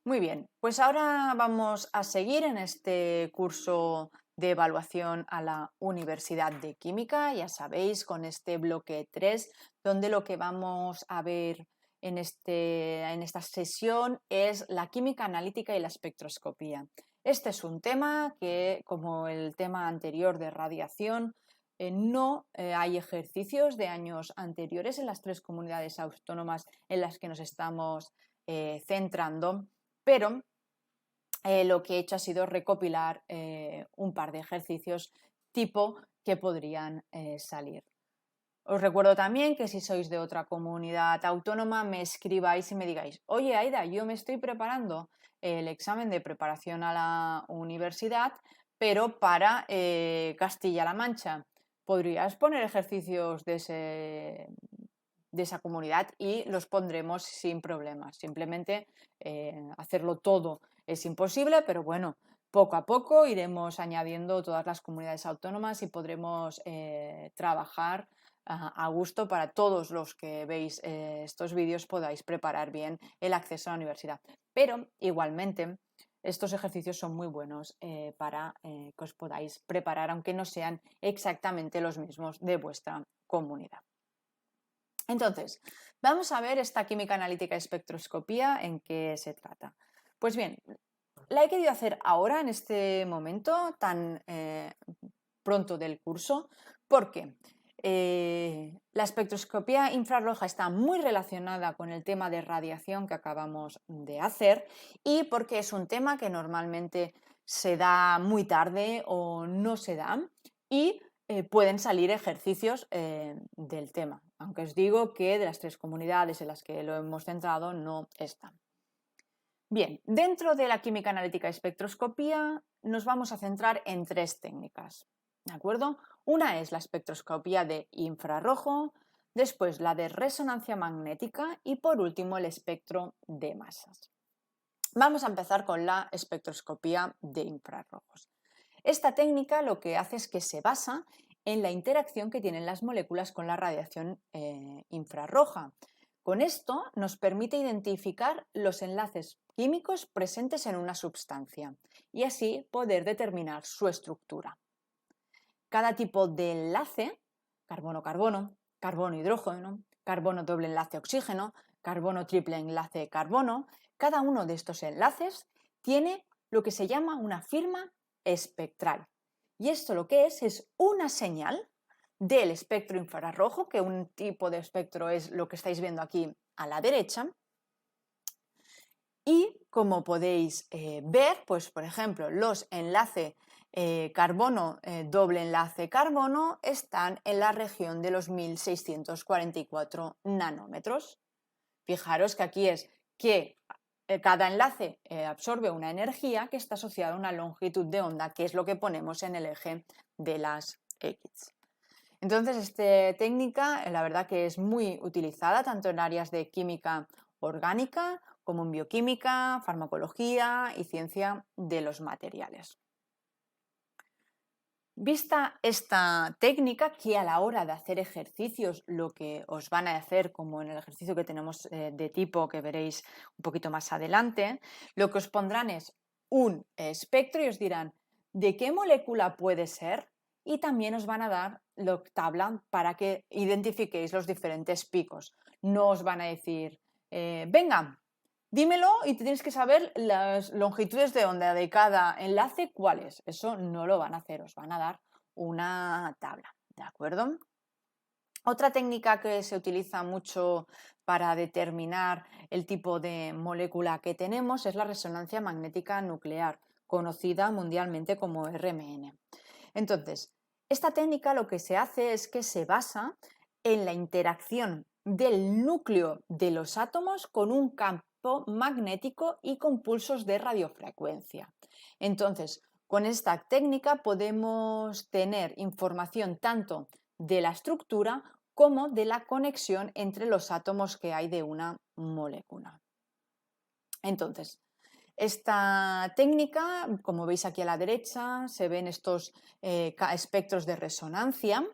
Muy bien, pues ahora vamos a seguir en este curso de evaluación a la Universidad de Química, ya sabéis, con este bloque 3, donde lo que vamos a ver en esta sesión es la química analítica y la espectroscopía. Este es un tema que, como el tema anterior de radiación, no hay ejercicios de años anteriores en las tres comunidades autónomas en las que nos estamos centrando, pero lo que he hecho ha sido recopilar un par de ejercicios tipo que podrían salir. Os recuerdo también que si sois de otra comunidad autónoma me escribáis y me digáis, oye Aida, yo me estoy preparando el examen de preparación a la universidad, pero para Castilla-La Mancha. ¿Podrías poner ejercicios de esa comunidad? Y los pondremos sin problemas. Simplemente hacerlo todo es imposible, pero bueno, poco a poco iremos añadiendo todas las comunidades autónomas y podremos trabajar a gusto para todos los que veis estos vídeos podáis preparar bien el acceso a la universidad. Pero igualmente estos ejercicios son muy buenos para que os podáis preparar, aunque no sean exactamente los mismos de vuestra comunidad. Entonces, vamos a ver esta química analítica y espectroscopía en qué se trata. Pues bien, la he querido hacer ahora, en este momento tan pronto del curso, porque la espectroscopía infrarroja está muy relacionada con el tema de radiación que acabamos de hacer y porque es un tema que normalmente se da muy tarde o no se da y pueden salir ejercicios del tema, aunque os digo que de las tres comunidades en las que lo hemos centrado no están. Bien, dentro de la química analítica y espectroscopía nos vamos a centrar en tres técnicas, ¿de acuerdo? Una es la espectroscopía de infrarrojo, después la de resonancia magnética y por último el espectro de masas. Vamos a empezar con la espectroscopía de infrarrojos. Esta técnica lo que hace es que se basa en la interacción que tienen las moléculas con la radiación infrarroja. Con esto nos permite identificar los enlaces químicos presentes en una sustancia y así poder determinar su estructura. Cada tipo de enlace, carbono-carbono, carbono-hidrógeno, carbono doble enlace oxígeno, carbono triple enlace carbono, cada uno de estos enlaces tiene lo que se llama una firma espectral. Y esto lo que es una señal del espectro infrarrojo, que un tipo de espectro es lo que estáis viendo aquí a la derecha. Y como podéis ver, pues por ejemplo, los enlaces carbono, doble enlace carbono, están en la región de los 1644 nanómetros. Fijaros que aquí es que cada enlace absorbe una energía que está asociada a una longitud de onda, que es lo que ponemos en el eje de las X. Entonces, esta técnica, la verdad que es muy utilizada tanto en áreas de química orgánica como en bioquímica, farmacología y ciencia de los materiales. Vista esta técnica, que a la hora de hacer ejercicios lo que os van a hacer, como en el ejercicio que tenemos de tipo que veréis un poquito más adelante, lo que os pondrán es un espectro y os dirán de qué molécula puede ser y también os van a dar la tabla para que identifiquéis los diferentes picos. No os van a decir, venga, dímelo y tienes que saber las longitudes de onda de cada enlace, cuáles. Eso no lo van a hacer, os van a dar una tabla, ¿de acuerdo? Otra técnica que se utiliza mucho para determinar el tipo de molécula que tenemos es la resonancia magnética nuclear, conocida mundialmente como RMN. Entonces, esta técnica lo que se hace es que se basa en la interacción del núcleo de los átomos con un campo magnético y con pulsos de radiofrecuencia. Entonces, con esta técnica podemos tener información tanto de la estructura como de la conexión entre los átomos que hay de una molécula. Entonces, esta técnica, como veis aquí a la derecha, se ven estos espectros de resonancia,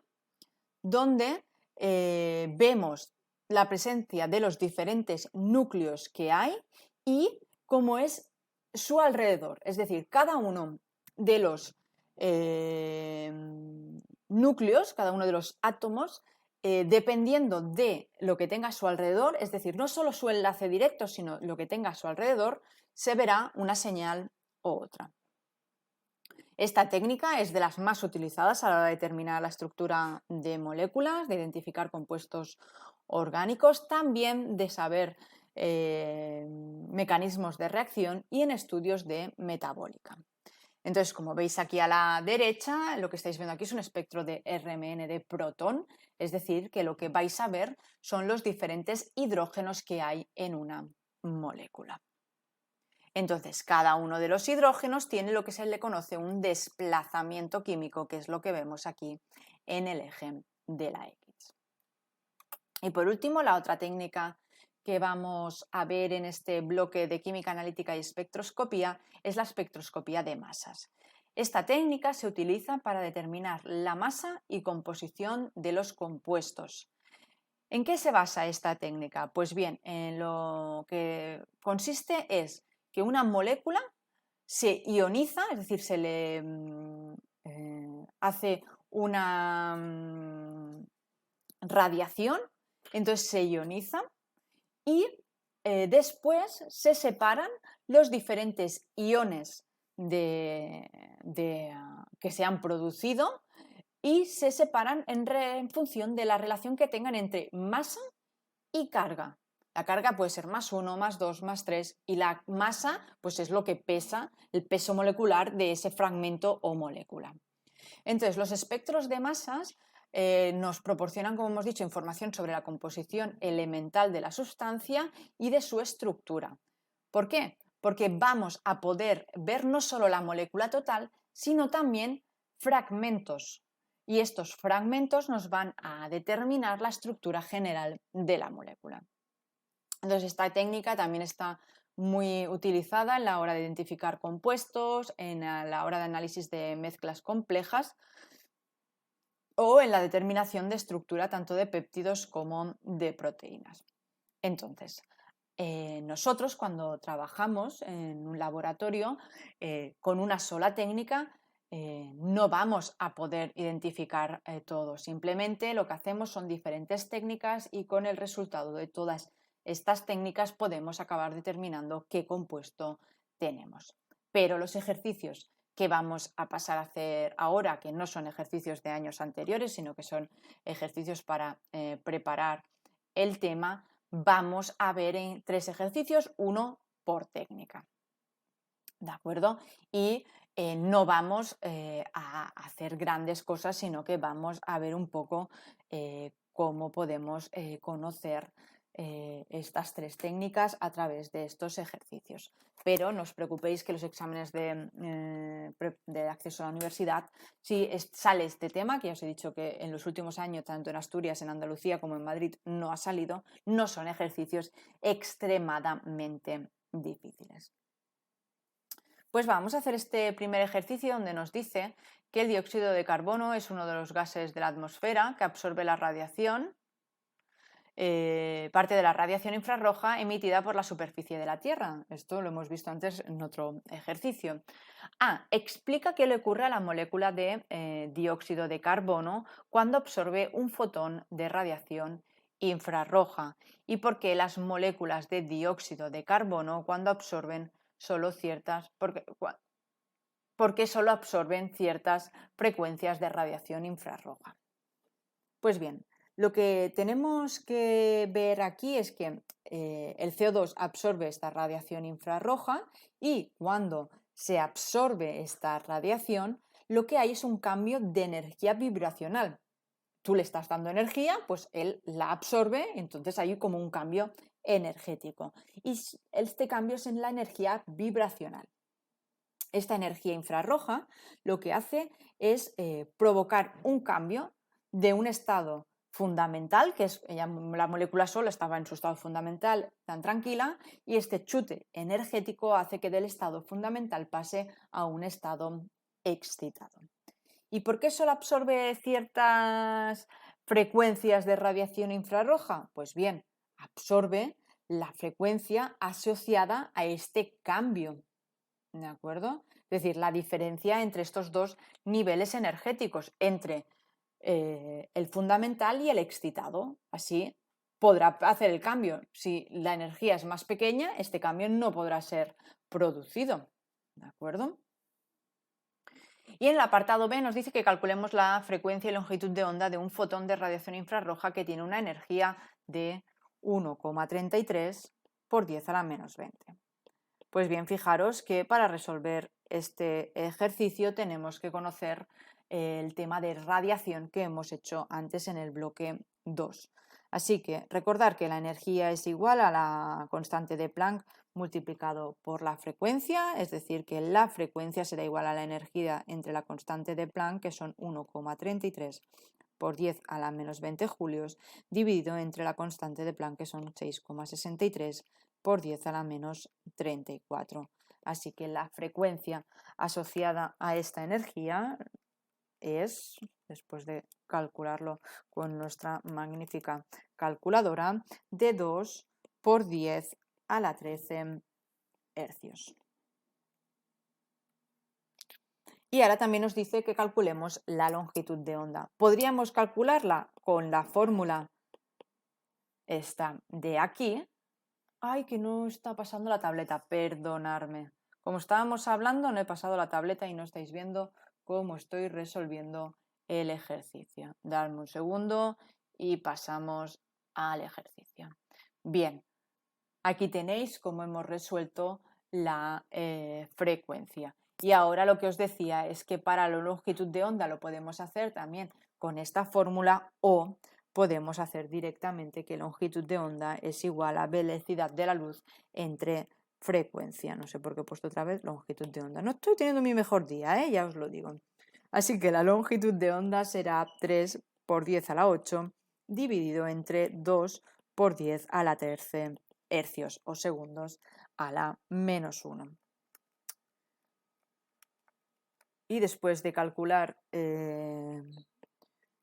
donde vemos la presencia de los diferentes núcleos que hay y como es su alrededor. Es decir, cada uno de los núcleos, cada uno de los átomos, dependiendo de lo que tenga a su alrededor, es decir, no solo su enlace directo, sino lo que tenga a su alrededor, se verá una señal u otra. Esta técnica es de las más utilizadas a la hora de determinar la estructura de moléculas, de identificar compuestos orgánicos, también de saber mecanismos de reacción y en estudios de metabólica. Entonces, como veis aquí a la derecha, lo que estáis viendo aquí es un espectro de RMN de protón, es decir, que lo que vais a ver son los diferentes hidrógenos que hay en una molécula. Entonces, cada uno de los hidrógenos tiene lo que se le conoce un desplazamiento químico, que es lo que vemos aquí en el eje de la X. Y por último, la otra técnica que vamos a ver en este bloque de química analítica y espectroscopía es la espectroscopía de masas. Esta técnica se utiliza para determinar la masa y composición de los compuestos. ¿En qué se basa esta técnica? Pues bien, en lo que consiste es que una molécula se ioniza, es decir, se le hace una radiación, entonces se ioniza y después se separan los diferentes iones que se han producido y se separan en función de la relación que tengan entre masa y carga. La carga puede ser +1, +2, +3 y la masa pues es lo que pesa, el peso molecular de ese fragmento o molécula. Entonces, los espectros de masas nos proporcionan, como hemos dicho, información sobre la composición elemental de la sustancia y de su estructura. ¿Por qué? Porque vamos a poder ver no solo la molécula total, sino también fragmentos. Y estos fragmentos nos van a determinar la estructura general de la molécula. Entonces, esta técnica también está muy utilizada en la hora de identificar compuestos, en la hora de análisis de mezclas complejas o en la determinación de estructura tanto de péptidos como de proteínas. Entonces, nosotros cuando trabajamos en un laboratorio con una sola técnica no vamos a poder identificar todo. Simplemente lo que hacemos son diferentes técnicas y con el resultado de todas estas técnicas podemos acabar determinando qué compuesto tenemos. Pero los ejercicios que vamos a pasar a hacer ahora, que no son ejercicios de años anteriores, sino que son ejercicios para preparar el tema, vamos a ver en 3 ejercicios, uno por técnica. ¿De acuerdo? Y no vamos a hacer grandes cosas, sino que vamos a ver un poco cómo podemos conocer estas 3 técnicas a través de estos ejercicios. Pero no os preocupéis que los exámenes de acceso a la universidad, si sale este tema, que ya os he dicho que en los últimos años, tanto en Asturias, en Andalucía como en Madrid, no ha salido, no son ejercicios extremadamente difíciles. Pues vamos a hacer este primer ejercicio donde nos dice que el dióxido de carbono es uno de los gases de la atmósfera que absorbe la radiación, parte de la radiación infrarroja emitida por la superficie de la Tierra. Esto lo hemos visto antes en otro ejercicio. Explica qué le ocurre a la molécula de dióxido de carbono cuando absorbe un fotón de radiación infrarroja y por qué las moléculas de dióxido de carbono cuando absorben solo porque solo absorben ciertas frecuencias de radiación infrarroja. Pues bien, lo que tenemos que ver aquí es que el CO2 absorbe esta radiación infrarroja y cuando se absorbe esta radiación, lo que hay es un cambio de energía vibracional. Tú le estás dando energía, pues él la absorbe, entonces hay como un cambio energético. Y este cambio es en la energía vibracional. Esta energía infrarroja lo que hace es provocar un cambio de un estado fundamental, que es la molécula sola estaba en su estado fundamental tan tranquila, y este chute energético hace que del estado fundamental pase a un estado excitado. ¿Y por qué solo absorbe ciertas frecuencias de radiación infrarroja? Pues bien, absorbe la frecuencia asociada a este cambio, ¿de acuerdo? Es decir, la diferencia entre estos dos niveles energéticos, entre el fundamental y el excitado. Así podrá hacer el cambio. Si la energía es más pequeña, este cambio no podrá ser producido, ¿de acuerdo? Y en el apartado B nos dice que calculemos la frecuencia y longitud de onda de un fotón de radiación infrarroja que tiene una energía de 1,33 por 10 a la menos 20. Pues bien, fijaros que para resolver este ejercicio tenemos que conocer el tema de radiación que hemos hecho antes en el bloque 2. Así que recordar que la energía es igual a la constante de Planck multiplicado por la frecuencia, es decir, que la frecuencia será igual a la energía entre la constante de Planck, que son 1,33 por 10 a la menos 20 julios, dividido entre la constante de Planck, que son 6,63 por 10 a la menos 34. Así que la frecuencia asociada a esta energía es, después de calcularlo con nuestra magnífica calculadora, de 2 por 10 a la 13 hercios. Y ahora también nos dice que calculemos la longitud de onda. Podríamos calcularla con la fórmula esta de aquí. Ay, que no está pasando la tableta, perdonadme. Como estábamos hablando, no he pasado la tableta y no estáis viendo cómo estoy resolviendo el ejercicio. Dadme un segundo y pasamos al ejercicio. Bien, aquí tenéis cómo hemos resuelto la frecuencia. Y ahora lo que os decía es que para la longitud de onda lo podemos hacer también con esta fórmula o podemos hacer directamente que longitud de onda es igual a velocidad de la luz entre frecuencia. No sé por qué he puesto otra vez longitud de onda. No estoy teniendo mi mejor día, ya os lo digo. Así que la longitud de onda será 3 por 10 a la 8 dividido entre 2 por 10 a la 13 hercios o segundos a la menos 1. Y después de calcular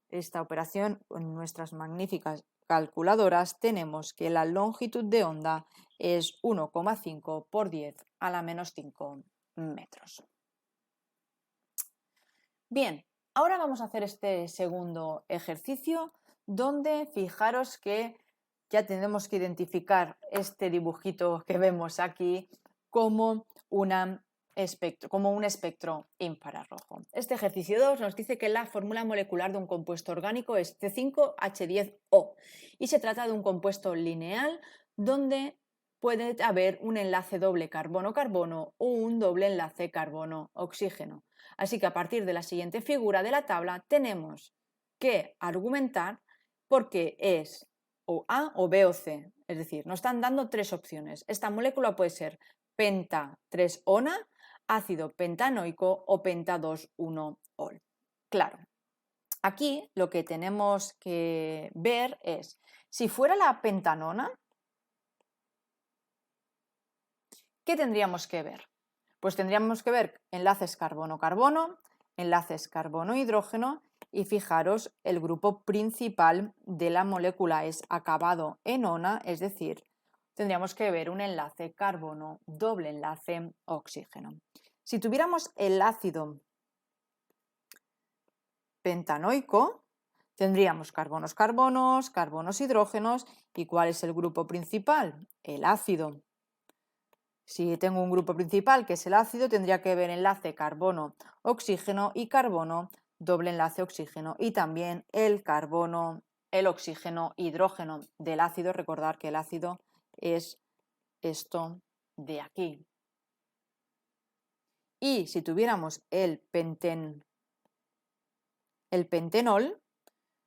esta operación con nuestras magníficas calculadoras, tenemos que la longitud de onda es 1,5 por 10 a la menos 5 metros. Bien, ahora vamos a hacer este segundo ejercicio donde fijaros que ya tenemos que identificar este dibujito que vemos aquí como un espectro infrarrojo. Este ejercicio 2 nos dice que la fórmula molecular de un compuesto orgánico es C5H10O y se trata de un compuesto lineal donde puede haber un enlace doble carbono-carbono o un doble enlace carbono-oxígeno. Así que a partir de la siguiente figura de la tabla tenemos que argumentar por qué es o A o B o C. Es decir, nos están dando tres opciones. Esta molécula puede ser penta 3-ona, ácido pentanoico o penta 2,1-ol. Claro, aquí lo que tenemos que ver es, si fuera la pentanona, ¿qué tendríamos que ver? Pues tendríamos que ver enlaces carbono-carbono, enlaces carbono-hidrógeno y fijaros, el grupo principal de la molécula es acabado en ona, es decir, tendríamos que ver un enlace carbono, doble enlace oxígeno. Si tuviéramos el ácido pentanoico, tendríamos carbonos-carbonos, carbonos-hidrógenos. ¿Y cuál es el grupo principal? El ácido. Si tengo un grupo principal que es el ácido, tendría que ver enlace carbono-oxígeno y carbono, doble enlace oxígeno, y también el carbono, el oxígeno-hidrógeno del ácido. Recordar que el ácido es esto de aquí. Y si tuviéramos el pentenol,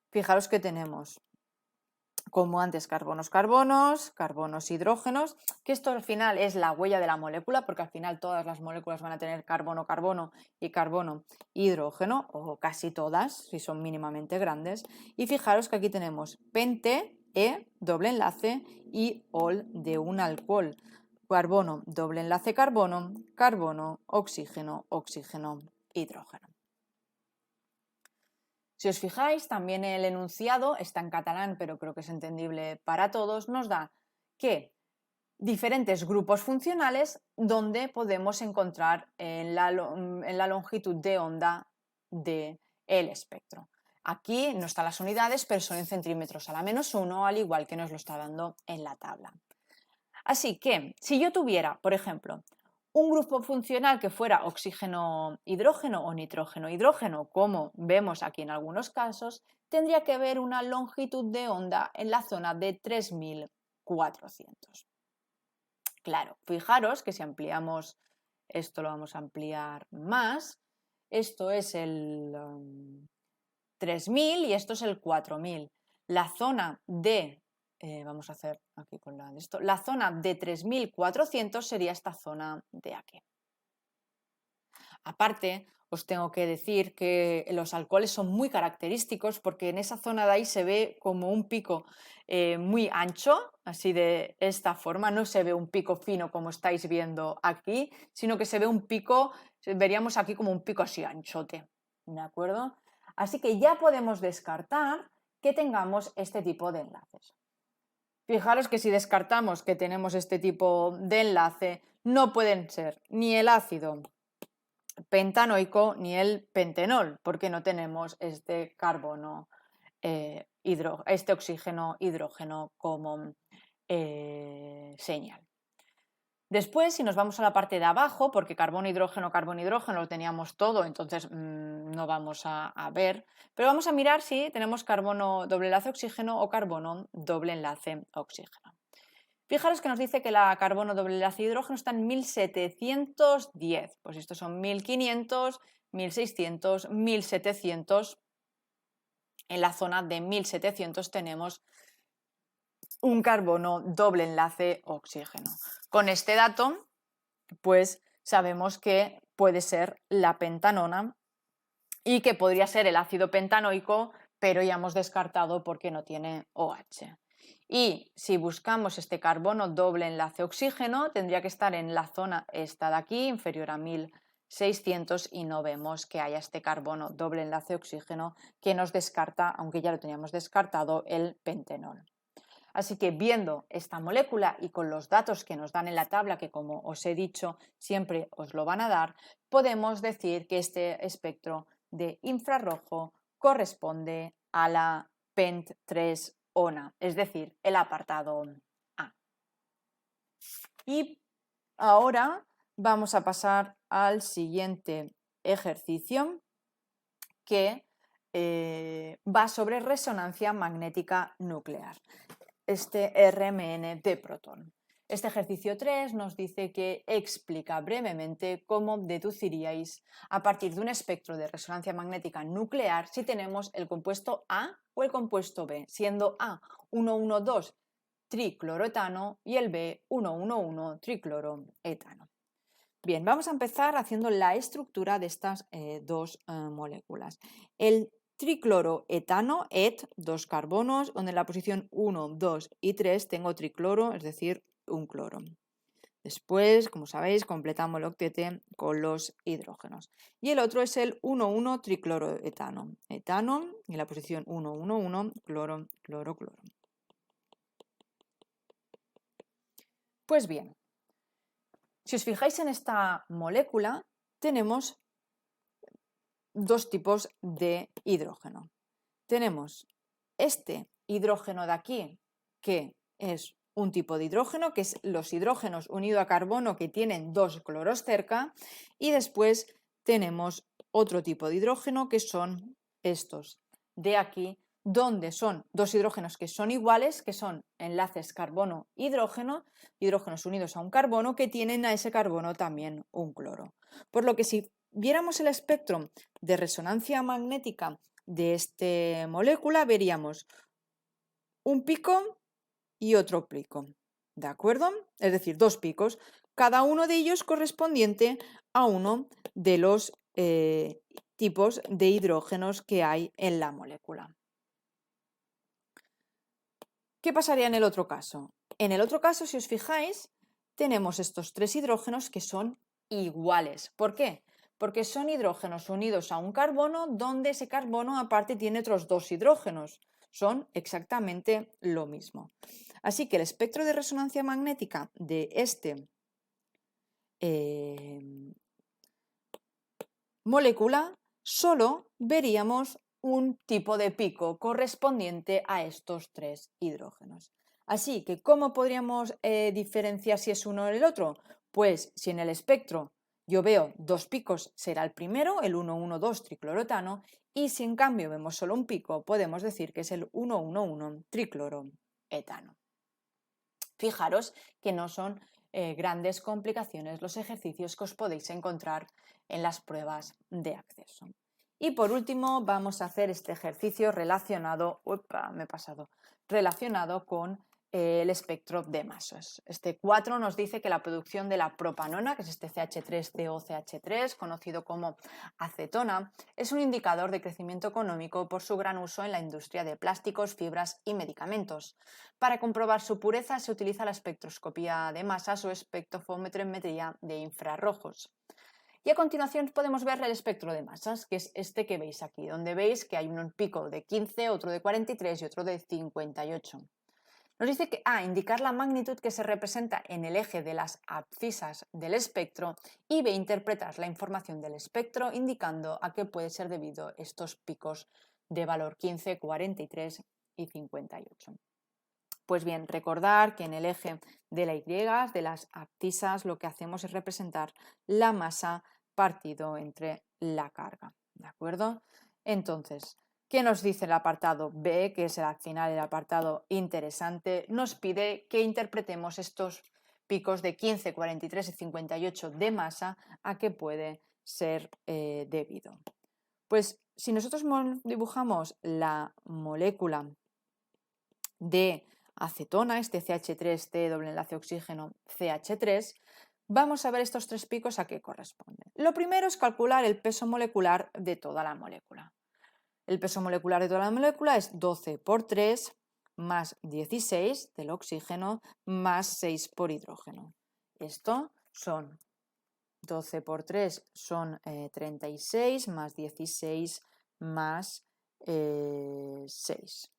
fijaros que tenemos, como antes, carbonos-carbonos, carbonos-hidrógenos, que esto al final es la huella de la molécula, porque al final todas las moléculas van a tener carbono-carbono y carbono-hidrógeno, o casi todas, si son mínimamente grandes. Y fijaros que aquí tenemos pente, doble enlace, y ol de un alcohol. Carbono, doble enlace carbono, carbono, oxígeno, oxígeno, hidrógeno. Si os fijáis, también el enunciado está en catalán, pero creo que es entendible para todos. Nos da que diferentes grupos funcionales donde podemos encontrar en la longitud de onda del espectro. Aquí no están las unidades, pero son en centímetros a la -1, al igual que nos lo está dando en la tabla. Así que, si yo tuviera, por ejemplo, un grupo funcional que fuera oxígeno-hidrógeno o nitrógeno-hidrógeno, como vemos aquí en algunos casos, tendría que haber una longitud de onda en la zona de 3400. Claro, fijaros que si ampliamos, esto lo vamos a ampliar más, esto es el 3000 y esto es el 4000. La zona de, vamos a hacer aquí con la zona de 3400 sería esta zona de aquí. Aparte, os tengo que decir que los alcoholes son muy característicos porque en esa zona de ahí se ve como un pico muy ancho, así de esta forma, no se ve un pico fino como estáis viendo aquí, sino que se ve un pico, veríamos aquí como un pico así anchote, ¿de acuerdo? Así que ya podemos descartar que tengamos este tipo de enlaces. Fijaros que si descartamos que tenemos este tipo de enlace, no pueden ser ni el ácido pentanoico ni el pentenol, porque no tenemos este carbono, este oxígeno, hidrógeno como señal. Después, si nos vamos a la parte de abajo, porque carbono, hidrógeno lo teníamos todo, entonces no vamos a ver, pero vamos a mirar si tenemos carbono doble enlace oxígeno o carbono doble enlace oxígeno. Fijaros que nos dice que la carbono doble enlace hidrógeno está en 1710. Pues estos son 1500, 1600, 1700. En la zona de 1700 tenemos un carbono doble enlace oxígeno. Con este dato, pues sabemos que puede ser la pentanona y que podría ser el ácido pentanoico, pero ya hemos descartado porque no tiene OH. Y si buscamos este carbono doble enlace oxígeno, tendría que estar en la zona esta de aquí, inferior a 1600, y no vemos que haya este carbono doble enlace oxígeno que nos descarta, aunque ya lo teníamos descartado, el pentenol. Así que viendo esta molécula y con los datos que nos dan en la tabla, que como os he dicho, siempre os lo van a dar, podemos decir que este espectro de infrarrojo corresponde a la PENT3 ONA, es decir, el apartado A. Y ahora vamos a pasar al siguiente ejercicio que va sobre resonancia magnética nuclear, este RMN de protón. Este ejercicio 3 nos dice que explica brevemente cómo deduciríais a partir de un espectro de resonancia magnética nuclear si tenemos el compuesto A o el compuesto B, siendo A 1,12 tricloroetano y el B 1,11 tricloroetano. Bien, vamos a empezar haciendo la estructura de estas dos moléculas. El tricloroetano, ET, dos carbonos, donde en la posición 1, 2 y 3 tengo tricloro, es decir, un cloro. Después, como sabéis, completamos el octete con los hidrógenos. Y el otro es el 1,1 tricloroetano. Etano, en la posición 1, 1, 1, cloro, cloro, cloro. Pues bien, si os fijáis en esta molécula, tenemos dos tipos de hidrógeno. Tenemos este hidrógeno de aquí, que es un tipo de hidrógeno, que es los hidrógenos unidos a carbono que tienen dos cloros cerca, y después tenemos otro tipo de hidrógeno que son estos de aquí, donde son dos hidrógenos que son iguales, que son enlaces carbono-hidrógeno, hidrógenos unidos a un carbono que tienen a ese carbono también un cloro. Por lo que si viéramos el espectro de resonancia magnética de esta molécula, veríamos un pico y otro pico, ¿de acuerdo? Es decir, dos picos, cada uno de ellos correspondiente a uno de los tipos de hidrógenos que hay en la molécula. ¿Qué pasaría en el otro caso? En el otro caso, si os fijáis, tenemos estos tres hidrógenos que son iguales. ¿Por qué? Porque son hidrógenos unidos a un carbono donde ese carbono aparte tiene otros dos hidrógenos. Son exactamente lo mismo. Así que el espectro de resonancia magnética de molécula solo veríamos un tipo de pico correspondiente a estos 3 hidrógenos. Así que, ¿cómo podríamos diferenciar si es uno o el otro? Pues si en el espectro yo veo 2 picos, será el primero, el 1,1,2 tricloroetano, y si en cambio vemos solo un pico, podemos decir que es el 1,1,1 tricloroetano. Fijaros que no son grandes complicaciones los ejercicios que os podéis encontrar en las pruebas de acceso. Y por último vamos a hacer este ejercicio relacionado con el espectro de masas. Este 4 nos dice que la producción de la propanona, que es este CH3COCH3, conocido como acetona, es un indicador de crecimiento económico por su gran uso en la industria de plásticos, fibras y medicamentos. Para comprobar su pureza se utiliza la espectroscopía de masas o espectrofotometría de infrarrojos. Y a continuación podemos ver el espectro de masas, que es este que veis aquí, donde veis que hay un pico de 15, otro de 43 y otro de 58. Nos dice que indicar la magnitud que se representa en el eje de las abscisas del espectro y B, interpretar la información del espectro indicando a qué puede ser debido estos picos de valor 15, 43 y 58. Pues bien, recordar que en el eje de la Y, de las abscisas, lo que hacemos es representar la masa partido entre la carga, ¿de acuerdo? Entonces, ¿qué nos dice el apartado B, que es al final el apartado interesante? Nos pide que interpretemos estos picos de 15, 43 y 58 de masa a qué puede ser debido. Pues si nosotros dibujamos la molécula de acetona, este CH3C doble enlace oxígeno CH3, vamos a ver estos 3 picos a qué corresponden. Lo primero es calcular el peso molecular de toda la molécula. El peso molecular de toda la molécula es 12 por 3 más 16 del oxígeno más 6 por hidrógeno. Esto son 12 por 3 son 36 más 16 más 6.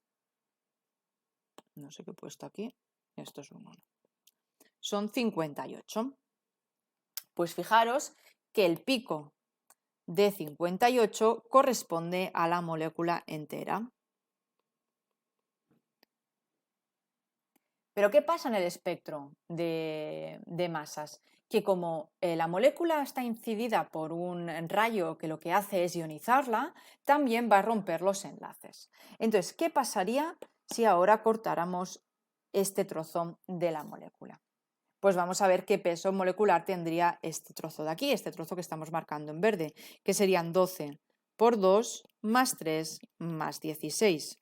No sé qué he puesto aquí, esto es un 1. Son 58. Pues fijaros que el pico de 58 corresponde a la molécula entera. Pero ¿qué pasa en el espectro de masas? Que como la molécula está incidida por un rayo que lo que hace es ionizarla, también va a romper los enlaces. Entonces, ¿qué pasaría si ahora cortáramos este trozo de la molécula? Pues vamos a ver qué peso molecular tendría este trozo de aquí, este trozo que estamos marcando en verde, que serían 12 por 2 más 3 más 16.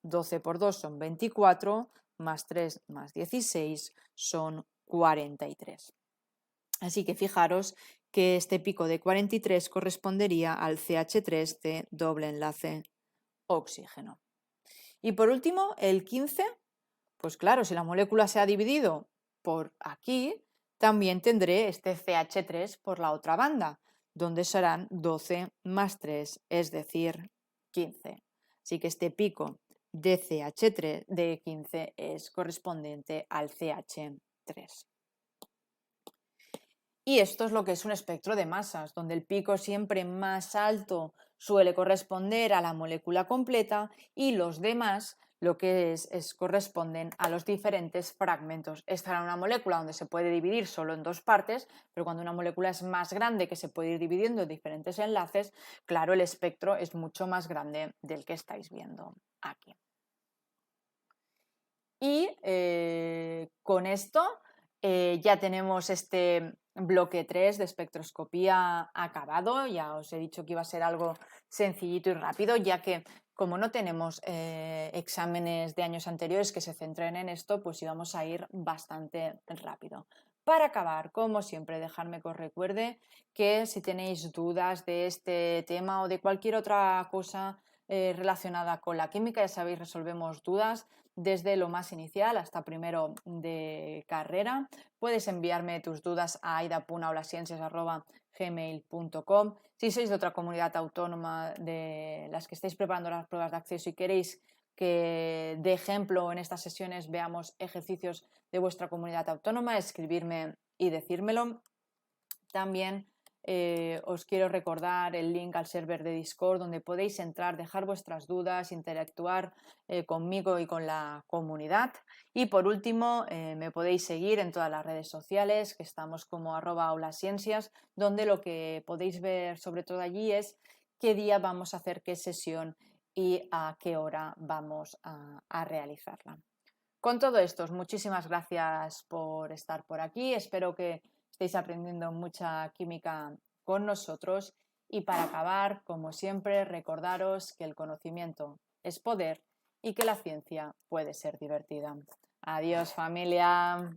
12 por 2 son 24, más 3 más 16 son 43. Así que fijaros que este pico de 43 correspondería al CH3 de doble enlace oxígeno. Y por último, el 15, pues claro, si la molécula se ha dividido por aquí, también tendré este CH3 por la otra banda, donde serán 12 más 3, es decir, 15. Así que este pico de CH3 de 15 es correspondiente al CH3. Y esto es lo que es un espectro de masas, donde el pico siempre más alto suele corresponder a la molécula completa y los demás lo que corresponden a los diferentes fragmentos. Esta era una molécula donde se puede dividir solo en 2 partes, pero cuando una molécula es más grande que se puede ir dividiendo en diferentes enlaces, claro, el espectro es mucho más grande del que estáis viendo aquí. Y con esto ya tenemos este bloque 3 de espectroscopía acabado. Ya os he dicho que iba a ser algo sencillito y rápido, ya que como no tenemos exámenes de años anteriores que se centren en esto, pues íbamos a ir bastante rápido. Para acabar, como siempre, dejarme que os recuerde que si tenéis dudas de este tema o de cualquier otra cosa relacionada con la química, ya sabéis, resolvemos dudas desde lo más inicial hasta primero de carrera. Puedes enviarme tus dudas a aidapunaulasciences@gmail.com. Si sois de otra comunidad autónoma de las que estáis preparando las pruebas de acceso y queréis que de ejemplo en estas sesiones veamos ejercicios de vuestra comunidad autónoma, escribirme y decírmelo. También os quiero recordar el link al server de Discord donde podéis entrar, dejar vuestras dudas, interactuar conmigo y con la comunidad. Y por último, me podéis seguir en todas las redes sociales, que estamos como @aulasciencias, donde lo que podéis ver sobre todo allí es qué día vamos a hacer qué sesión y a qué hora vamos a realizarla. Con todo esto, muchísimas gracias por estar por aquí. Espero que estéis aprendiendo mucha química con nosotros. Y para acabar, como siempre, recordaros que el conocimiento es poder y que la ciencia puede ser divertida. Adiós, familia.